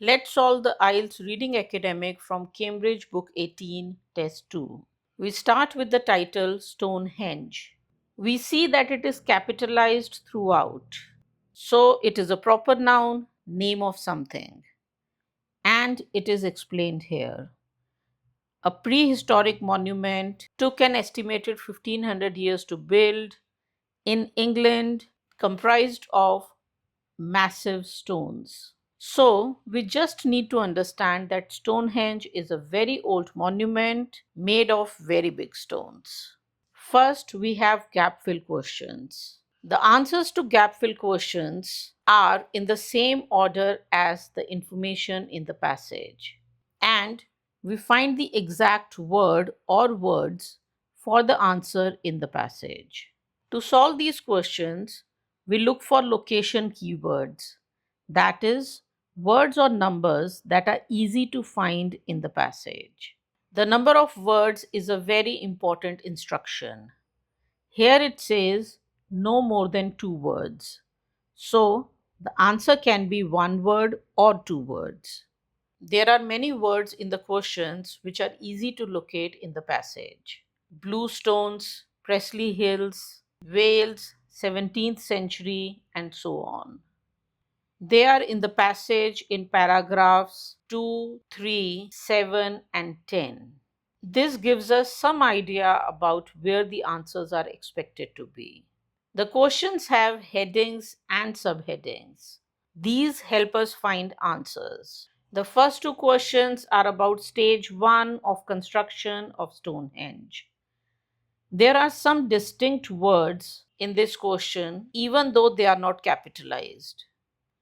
Let's solve the IELTS Reading Academic from Cambridge Book 18, Test 2. We start with the title Stonehenge. We see that it is capitalized throughout. So it is a proper noun, name of something. And it is explained here. A prehistoric monument took an estimated 1500 years to build in England, comprised of massive stones. So, we just need to understand that Stonehenge is a very old monument made of very big stones. First, we have gap fill questions. The answers to gap fill questions are in the same order as the information in the passage. And we find the exact word or words for the answer in the passage. To solve these questions, we look for location keywords, that is, words or numbers that are easy to find in the passage. The number of words is a very important instruction. Here it says no more than 2 words. So, the answer can be 1 word or 2 words. There are many words in the questions which are easy to locate in the passage. Bluestones, Presley Hills, Wales, 17th century, and so on. They are in the passage in paragraphs 2, 3, 7, and 10. This gives us some idea about where the answers are expected to be. The questions have headings and subheadings. These help us find answers. The first 2 questions are about stage 1 of construction of Stonehenge. There are some distinct words in this question, even though they are not capitalized.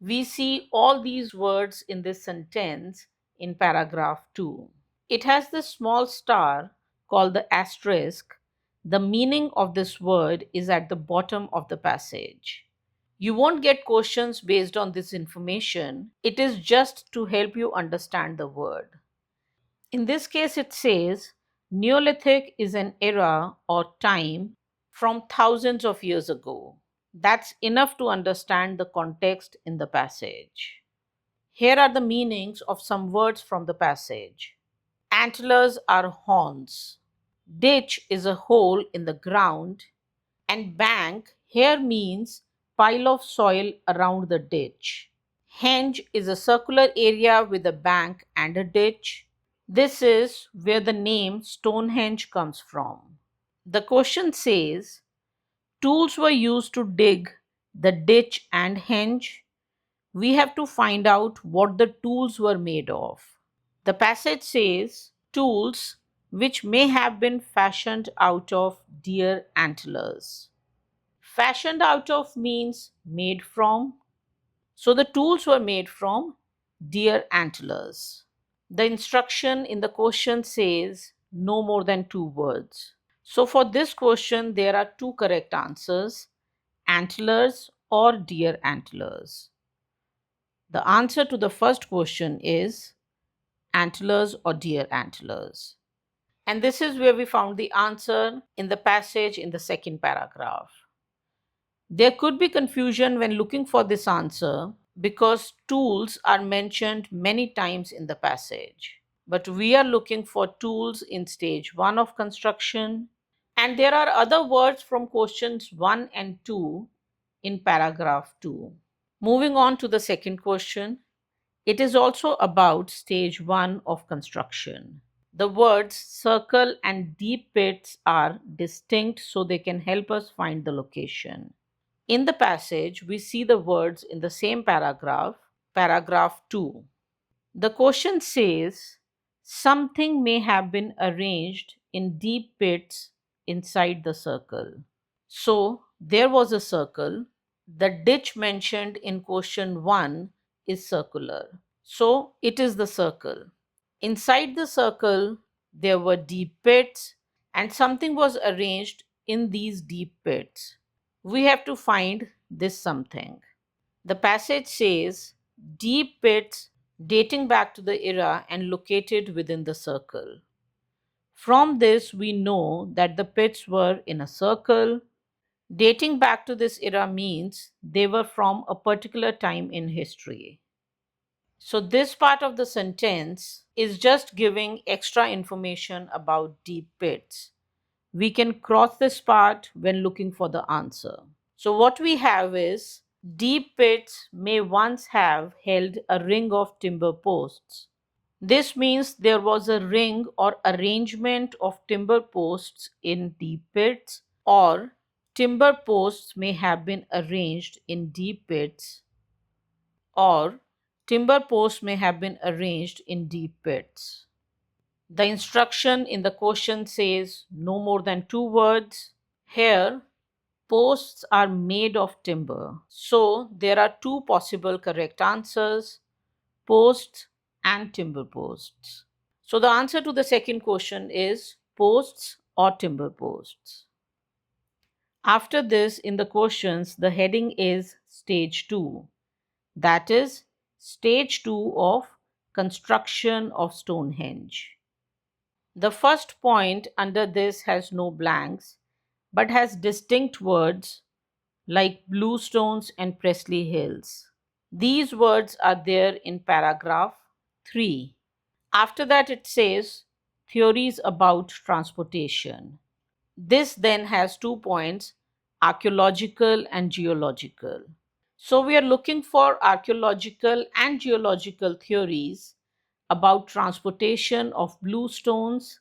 We see all these words in this sentence in paragraph 2. It has this small star called the asterisk. The meaning of this word is at the bottom of the passage. You won't get questions based on this information. It is just to help you understand the word. In this case, it says Neolithic is an era or time from thousands of years ago. That's enough to understand the context in the passage. Here are the meanings of some words from the passage. Antlers are horns. Ditch is a hole in the ground. And bank here means pile of soil around the ditch. Henge is a circular area with a bank and a ditch. This is where the name Stonehenge comes from. The question says, tools were used to dig the ditch and henge. We have to find out what the tools were made of. The passage says, tools which may have been fashioned out of deer antlers. Fashioned out of means made from. So the tools were made from deer antlers. The instruction in the question says no more than 2 words. So for this question, there are 2 correct answers, antlers or deer antlers. The answer to the first question is antlers or deer antlers. And this is where we found the answer in the passage in the second paragraph. There could be confusion when looking for this answer because tools are mentioned many times in the passage. But we are looking for tools in stage 1 of construction, and there are other words from questions 1 and 2 in paragraph 2. Moving on to the second question, it is also about stage 1 of construction. The words circle and deep pits are distinct so they can help us find the location. In the passage, we see the words in the same paragraph, paragraph 2. The question says, something may have been arranged in deep pits inside the circle. So, there was a circle. The ditch mentioned in question 1 is circular. So, it is the circle. Inside the circle, there were deep pits, and something was arranged in these deep pits. We have to find this something. The passage says deep pits dating back to the era and located within the circle. From this, we know that the pits were in a circle. Dating back to this era means they were from a particular time in history. So this part of the sentence is just giving extra information about deep pits. We can cross this part when looking for the answer. So what we have is deep pits may once have held a ring of timber posts. This means there was a ring or arrangement of timber posts in deep pits, or timber posts may have been arranged in deep pits, or timber posts may have been arranged in deep pits. The instruction in the question says no more than 2 words. Here, posts are made of timber. So there are two possible correct answers: posts and timber posts. So the answer to the second question is posts or timber posts. After this, in the questions, the heading is Stage 2. That is, Stage 2 of construction of Stonehenge. The first point under this has no blanks but has distinct words like Bluestones and Presley Hills. These words are there in paragraph 3. After that, it says theories about transportation. This then has 2 points: archaeological and geological. So we are looking for archaeological and geological theories about transportation of bluestones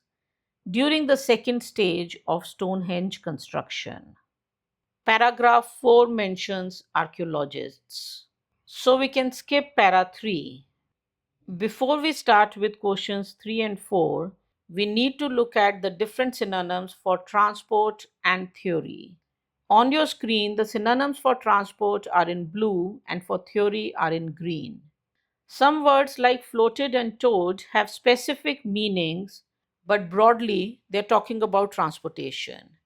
during the second stage of Stonehenge construction. Paragraph 4 mentions archaeologists. So we can skip para 3. Before we start with questions 3 and 4, we need to look at the different synonyms for transport and theory. On your screen, the synonyms for transport are in blue and for theory are in green. Some words like floated and towed have specific meanings, but broadly, they're talking about transportation.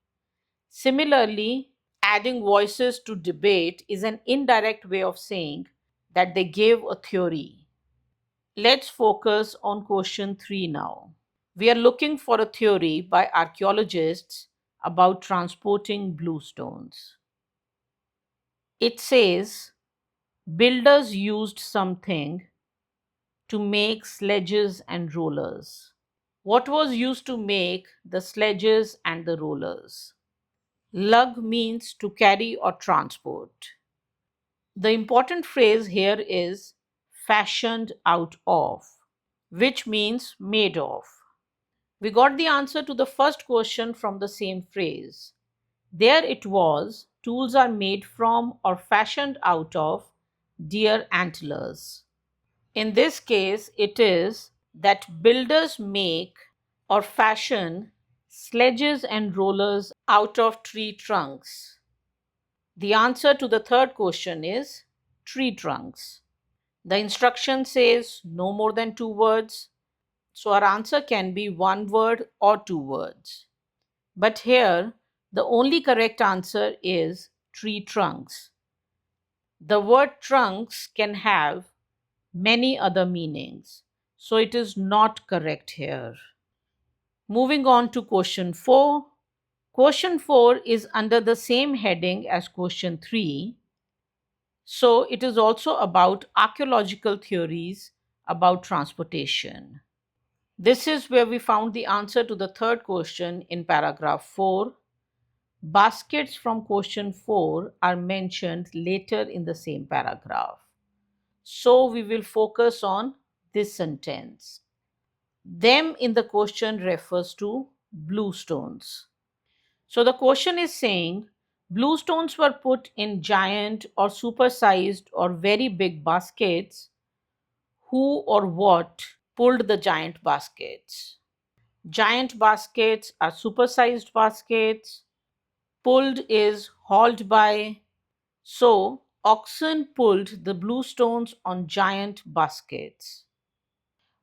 Similarly, adding voices to debate is an indirect way of saying that they gave a theory. Let's focus on question 3 now. We are looking for a theory by archaeologists about transporting bluestones. It says builders used something to make sledges and rollers. What was used to make the sledges and the rollers? Lug means to carry or transport. The important phrase here is fashioned out of, which means made of. We got the answer to the first question from the same phrase. There it was, tools are made from or fashioned out of deer antlers. In this case, it is that builders make or fashion sledges and rollers out of tree trunks. The answer to the third question is tree trunks. The instruction says no more than 2 words, so our answer can be 1 word or 2 words. But here, the only correct answer is tree trunks. The word trunks can have many other meanings, so it is not correct here. Moving on to question 4. Question 4 is under the same heading as question 3, so it is also about archaeological theories about transportation. This is where we found the answer to the third question in paragraph 4. Baskets from question 4 are mentioned later in the same paragraph. So we will focus on this sentence. Them in the question refers to bluestones. So the question is saying bluestones were put in giant or supersized or very big baskets. Who or what pulled the giant baskets? Giant baskets are supersized baskets. Pulled is hauled by. So, oxen pulled the bluestones on giant baskets.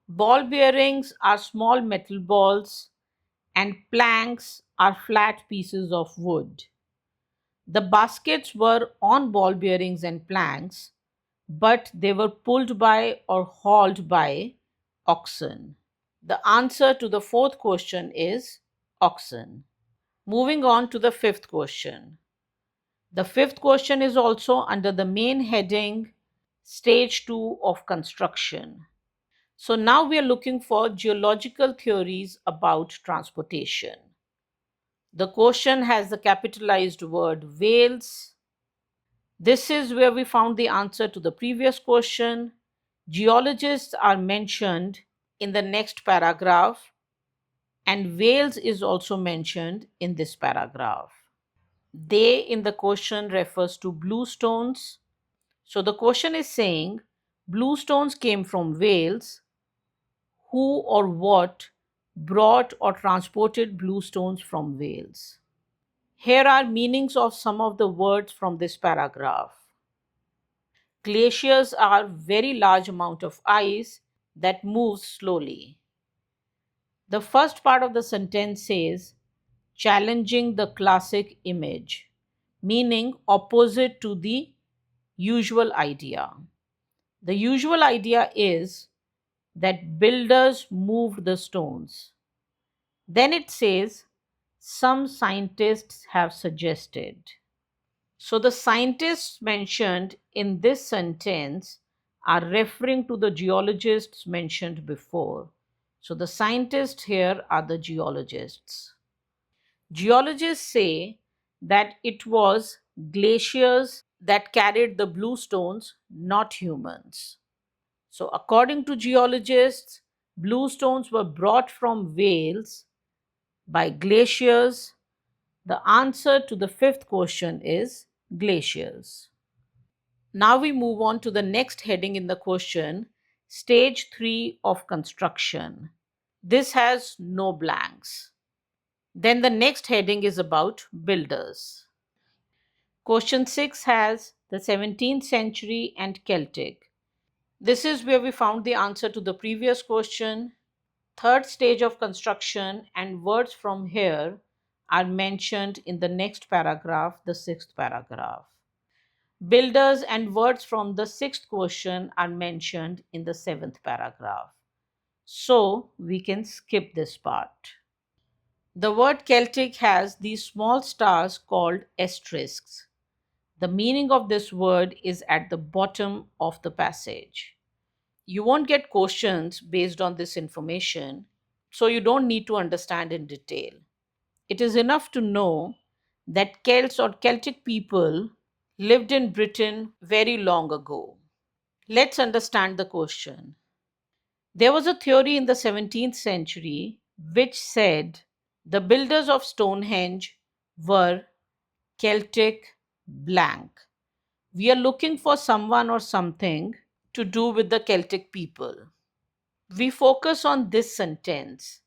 Ball bearings are small metal balls, and planks are flat pieces of wood. The baskets were on ball bearings and planks, but they were pulled by or hauled by oxen. The answer to the fourth question is oxen. Moving on to the fifth question. The fifth question is also under the main heading Stage 2 of construction. So now we are looking for geological theories about transportation. The question has the capitalized word Wales. This is where we found the answer to the previous question. Geologists are mentioned in the next paragraph, and Wales is also mentioned in this paragraph. They in the question refers to bluestones. So the question is saying bluestones came from Wales. Who or what brought or transported bluestones from Wales? Here are meanings of some of the words from this paragraph. Glaciers are very large amount of ice that moves slowly. The first part of the sentence says challenging the classic image, meaning opposite to the usual idea. The usual idea is that builders moved the stones. Then it says some scientists have suggested. So the scientists mentioned in this sentence are referring to the geologists mentioned before. So the scientists here are the geologists. Geologists say that it was glaciers that carried the bluestones, not humans. So according to geologists, bluestones were brought from Wales by glaciers. The answer to the fifth question is glaciers. Now we move on to the next heading in the question, stage 3 of construction. This has no blanks. Then the next heading is about builders. Question 6 has the 17th century and Celtic. This is where we found the answer to the previous question. Third stage of construction and words from here are mentioned in the next paragraph, the sixth paragraph. Builders and words from the sixth question are mentioned in the seventh paragraph. So we can skip this part. The word Celtic has these small stars called asterisks. The meaning of this word is at the bottom of the passage. You won't get questions based on this information, so you don't need to understand in detail. It is enough to know that Celts or Celtic people lived in Britain very long ago. Let's understand the question. There was a theory in the 17th century which said the builders of Stonehenge were Celtic blank. We are looking for someone or something to do with the Celtic people. We focus on this sentence.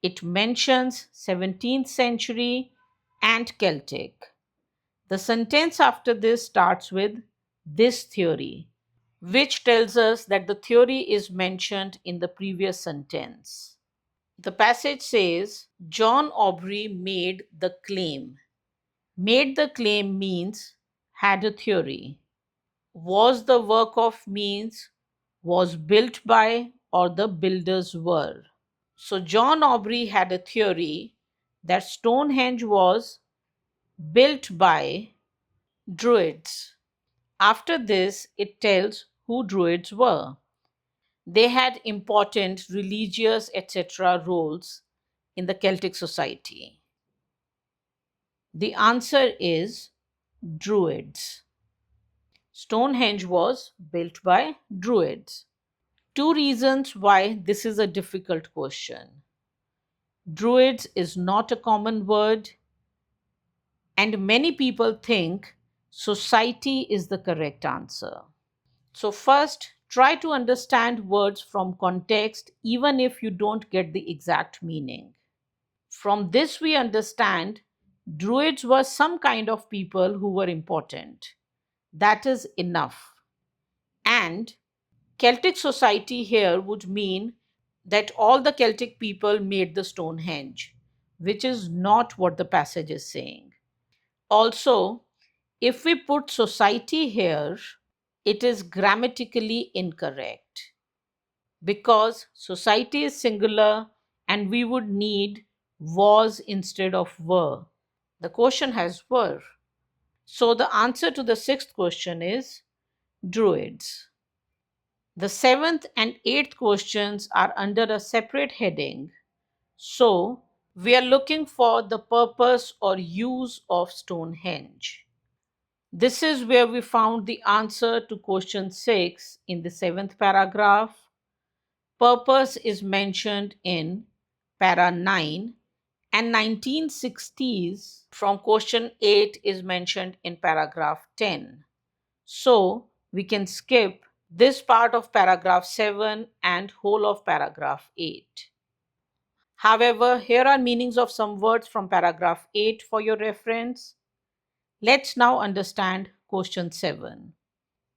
It mentions 17th century and Celtic. The sentence after this starts with this theory, which tells us that the theory is mentioned in the previous sentence. The passage says John Aubrey made the claim. Made the claim means had a theory. Was the work of means was built by or the builders were. So John Aubrey had a theory that Stonehenge was built by Druids. After this, it tells who Druids were. They had important religious, etc. roles in the Celtic society. The answer is Druids. Stonehenge was built by Druids. Two reasons why this is a difficult question. Druids is not a common word, and many people think society is the correct answer. So, first, try to understand words from context even if you don't get the exact meaning. From this, we understand Druids were some kind of people who were important. That is enough. And Celtic society here would mean that all the Celtic people made the Stonehenge, which is not what the passage is saying. Also, if we put society here, it is grammatically incorrect because society is singular and we would need was instead of were. The question has were. So the answer to the sixth question is Druids. The 7th and 8th questions are under a separate heading. So, we are looking for the purpose or use of Stonehenge. This is where we found the answer to question 6 in the 7th paragraph. Purpose is mentioned in para 9 and 1960s from question 8 is mentioned in paragraph 10. So we can skip this part of paragraph 7 and whole of paragraph 8. However, here are meanings of some words from paragraph 8 for your reference. Let's now understand question 7.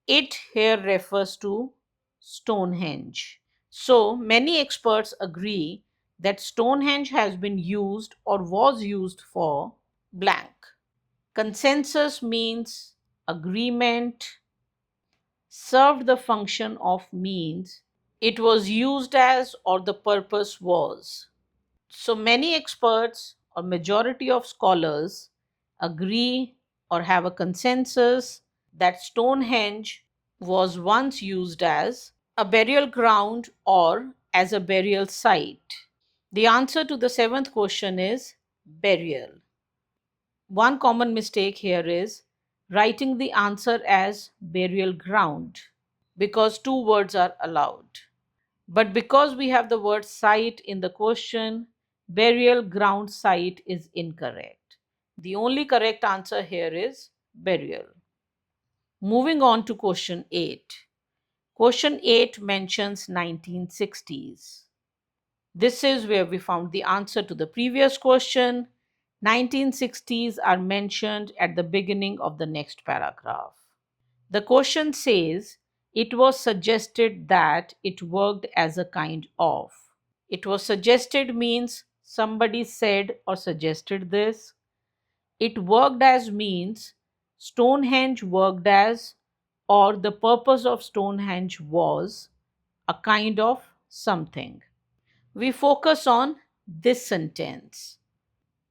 It here refers to Stonehenge. So, many experts agree that Stonehenge has been used or was used for blank. Consensus means agreement, served the function of means it was used as or the purpose was. So, many experts or majority of scholars agree or have a consensus that Stonehenge was once used as a burial ground or as a burial site. The answer to the 7th question is burial. One common mistake here is writing the answer as burial ground because two words are allowed. But because we have the word site in the question, burial ground site is incorrect. The only correct answer here is burial. Moving on to question 8. Question 8 mentions 1960s. This is where we found the answer to the previous question. 1960s are mentioned at the beginning of the next paragraph. The question says, it was suggested that it worked as a kind of. It was suggested means somebody said or suggested this. It worked as means Stonehenge worked as or the purpose of Stonehenge was a kind of something. We focus on this sentence.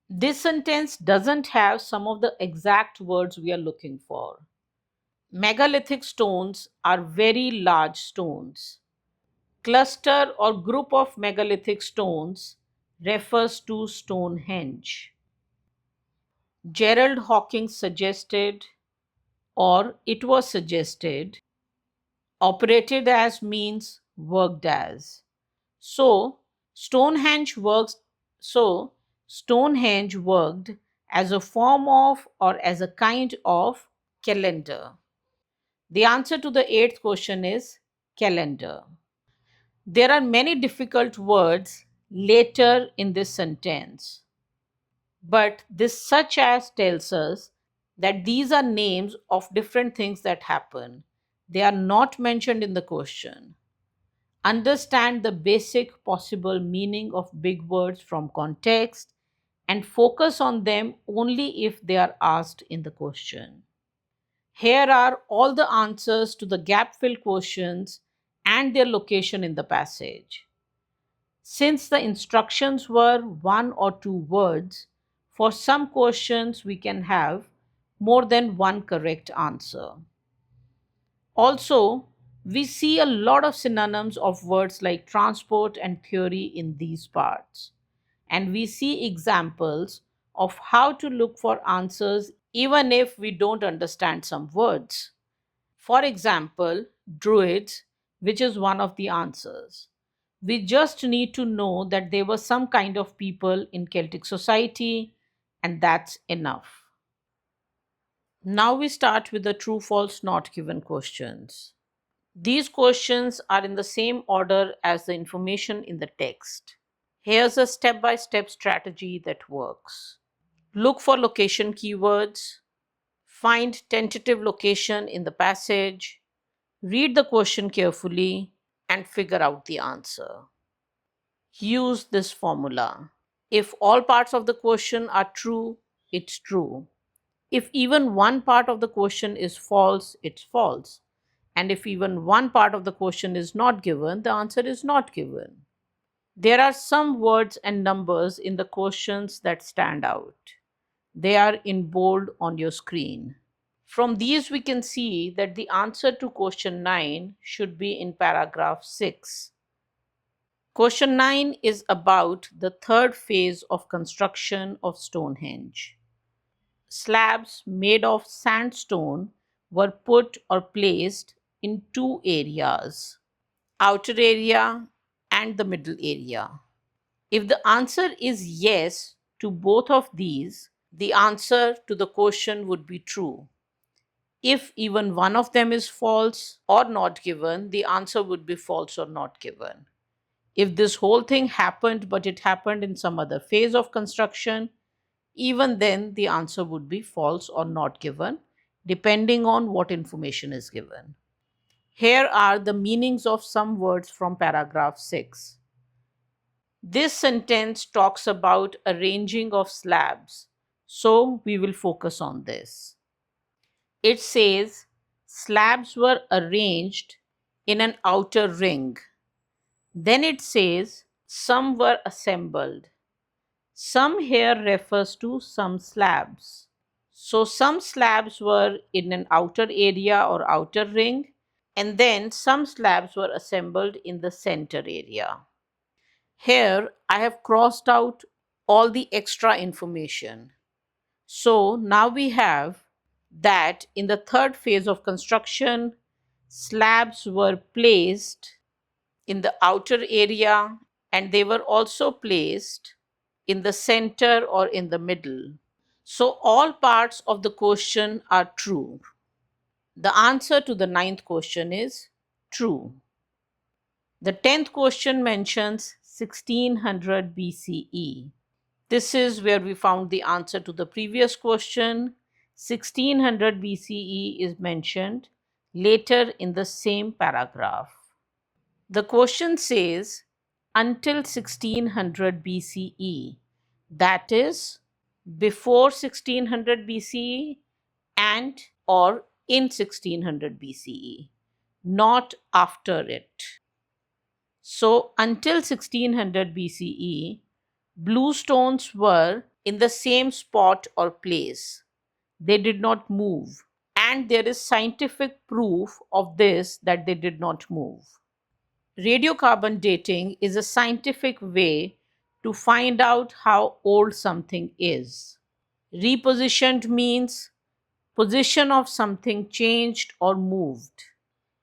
This sentence doesn't have some of the exact words we are looking for. Megalithic stones are very large stones. Cluster or group of megalithic stones refers to Stonehenge. Gerald Hawkins suggested, or it was suggested, operated as means worked as. So Stonehenge works so Stonehenge worked as a form of or as a kind of calendar. The answer to the 8th question is calendar. There are many difficult words later in this sentence, but this such as tells us that these are names of different things that happen. They are not mentioned in the question. Understand the basic possible meaning of big words from context and focus on them only if they are asked in the question. Here are all the answers to the gap fill questions and their location in the passage. Since the instructions were one or two words, for some questions we can have more than one correct answer. Also, we see a lot of synonyms of words like transport and theory in these parts. And we see examples of how to look for answers even if we don't understand some words. For example, druids, which is one of the answers. We just need to know that they were some kind of people in Celtic society, and that's enough. Now we start with the true, false, not given questions. These questions are in the same order as the information in the text. Here's a step-by-step strategy that works. Look for location keywords, find tentative location in the passage, read the question carefully, and figure out the answer. Use this formula. If all parts of the question are true, it's true. If even one part of the question is false, it's false. And if even one part of the question is not given, the answer is not given. There are some words and numbers in the questions that stand out. They are in bold on your screen. From these, we can see that the answer to question 9 should be in paragraph 6. Question 9 is about the third phase of construction of Stonehenge. Slabs made of sandstone were put or placed in two areas, outer area and the middle area. If the answer is yes to both of these, the answer to the question would be true. If even one of them is false or not given, the answer would be false or not given. If this whole thing happened, but it happened in some other phase of construction, even then the answer would be false or not given, depending on what information is given. Here are the meanings of some words from paragraph 6. This sentence talks about arranging of slabs, so we will focus on this. It says slabs were arranged in an outer ring. Then it says some were assembled. Some here refers to some slabs. So some slabs were in an outer area or outer ring, and then some slabs were assembled in the center area. Here I have crossed out all the extra information. So now we have that in the third phase of construction, slabs were placed in the outer area and they were also placed in the center or in the middle. So all parts of the question are true. The answer to the ninth question is true. The 10th question mentions 1600 BCE. This is where we found the answer to the previous question. 1600 BCE is mentioned later in the same paragraph. The question says until 1600 BCE, that is before 1600 BCE and or in 1600 BCE, not after it. So until 1600 BCE, blue stones were in the same spot or place. They did not move. And there is scientific proof of this that they did not move. Radiocarbon dating is a scientific way to find out how old something is. Repositioned means position of something changed or moved.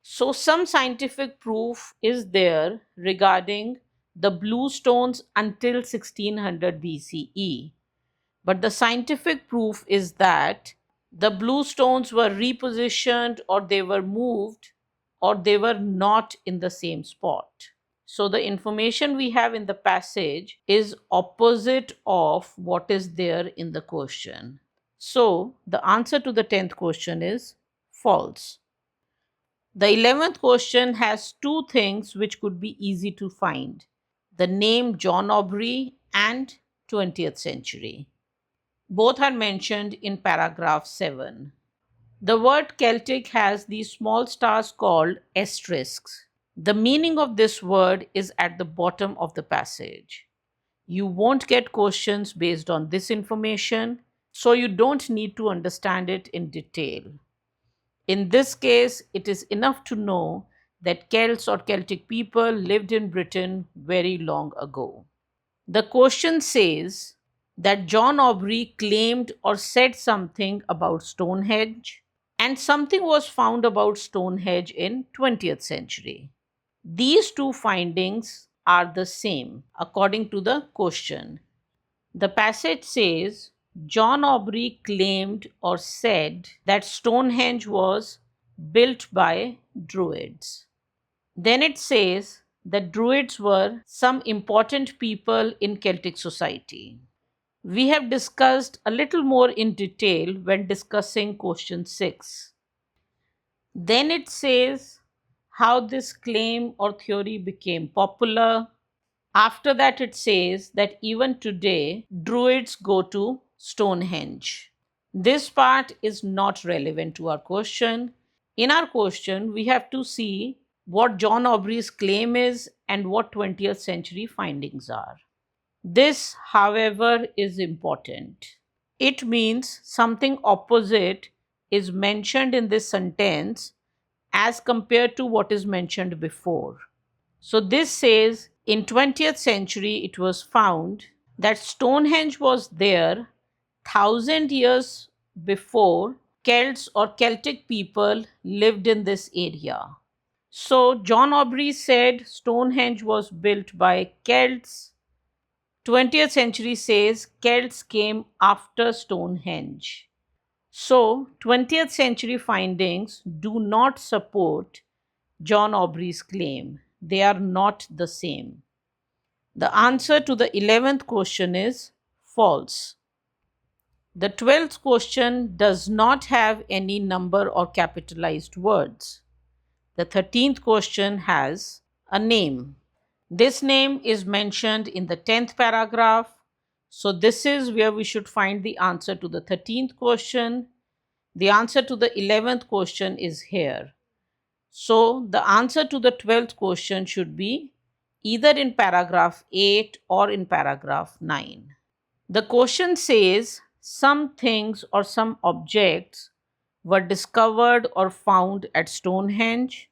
So, some scientific proof is there regarding the blue stones until 1600 BCE. But the scientific proof is that the blue stones were repositioned or they were moved or they were not in the same spot. So, the information we have in the passage is opposite of what is there in the question. So, the answer to the 10th question is false. The 11th question has two things which could be easy to find: the name John Aubrey and 20th century. Both are mentioned in paragraph 7. The word Celtic has these small stars called asterisks. The meaning of this word is at the bottom of the passage. You won't get questions based on this information, so you don't need to understand it in detail. In this case, it is enough to know that Celts or Celtic people lived in Britain very long ago. The question says that John Aubrey claimed or said something about Stonehenge, and something was found about Stonehenge in 20th century. These two findings are the same according to the question. The passage says John Aubrey claimed or said that Stonehenge was built by Druids. Then it says that Druids were some important people in Celtic society. We have discussed a little more in detail when discussing question 6. Then it says how this claim or theory became popular. After that, it says that even today, Druids go to Stonehenge. This part is not relevant to our question. In our question, we have to see what John Aubrey's claim is and what 20th century findings are. This, however, is important. It means something opposite is mentioned in this sentence as compared to what is mentioned before. So this says in 20th century it was found that Stonehenge was there 1,000 years before Celts or Celtic people lived in this area. So John Aubrey said Stonehenge was built by Celts. 20th century says Celts came after Stonehenge. So 20th century findings do not support John Aubrey's claim. They are not the same. The answer to the 11th question is false. The 12th question does not have any number or capitalized words. The 13th question has a name. This name is mentioned in the 10th paragraph. So this is where we should find the answer to the 13th question. The answer to the 11th question is here. So the answer to the 12th question should be either in paragraph 8 or in paragraph 9. The question says some things or some objects were discovered or found at Stonehenge.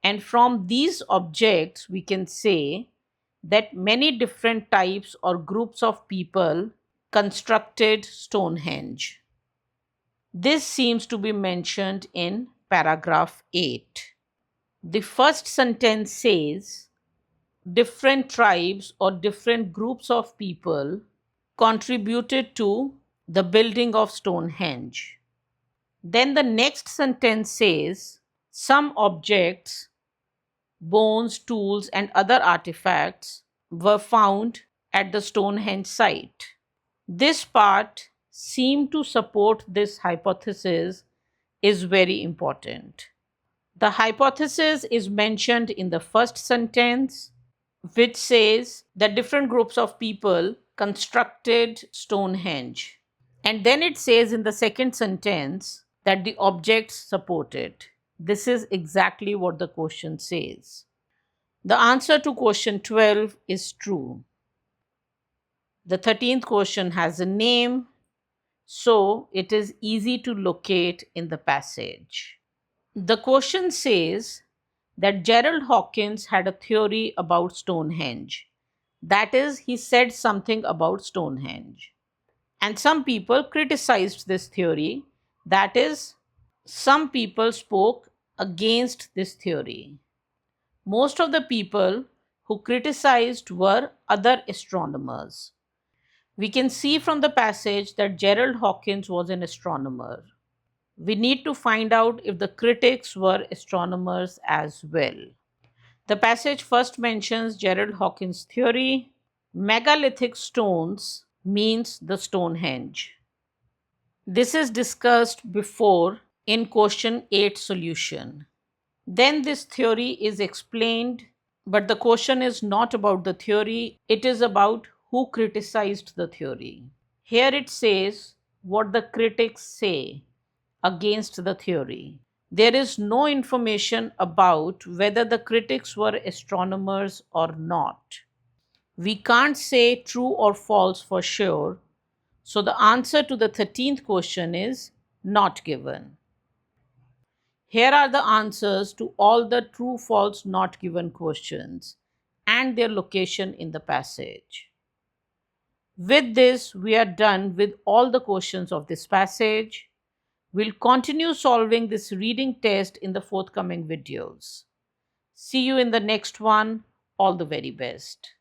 And from these objects, we can say that many different types or groups of people constructed Stonehenge. This seems to be mentioned in paragraph 8. The first sentence says different tribes or different groups of people contributed to the building of Stonehenge. Then the next sentence says some objects, bones, tools, and other artifacts were found at the Stonehenge site. This part seemed to support this hypothesis is very important. The hypothesis is mentioned in the first sentence, which says that different groups of people constructed Stonehenge. And then it says in the second sentence that the objects support it. This is exactly what the question says. The answer to question 12 is true. The 13th question has a name, so it is easy to locate in the passage. The question says that Gerald Hawkins had a theory about Stonehenge. That is, he said something about Stonehenge. And some people criticized this theory. That is, some people spoke against this theory. Most of the people who criticized were other astronomers. We can see from the passage that Gerald Hawkins was an astronomer. We need to find out if the critics were astronomers as well. The passage first mentions Gerald Hawkins' theory. Megalithic stones means the Stonehenge. This is discussed before in question 8 solution. Then this theory is explained, but the question is not about the theory, it is about who criticized the theory. Here it says what the critics say against the theory. There is no information about whether the critics were astronomers or not. We can't say true or false for sure, so the answer to the 13th question is not given. Here are the answers to all the true, false, not given questions and their location in the passage. With this, we are done with all the questions of this passage. We'll continue solving this reading test in the forthcoming videos. See you in the next one. All the very best.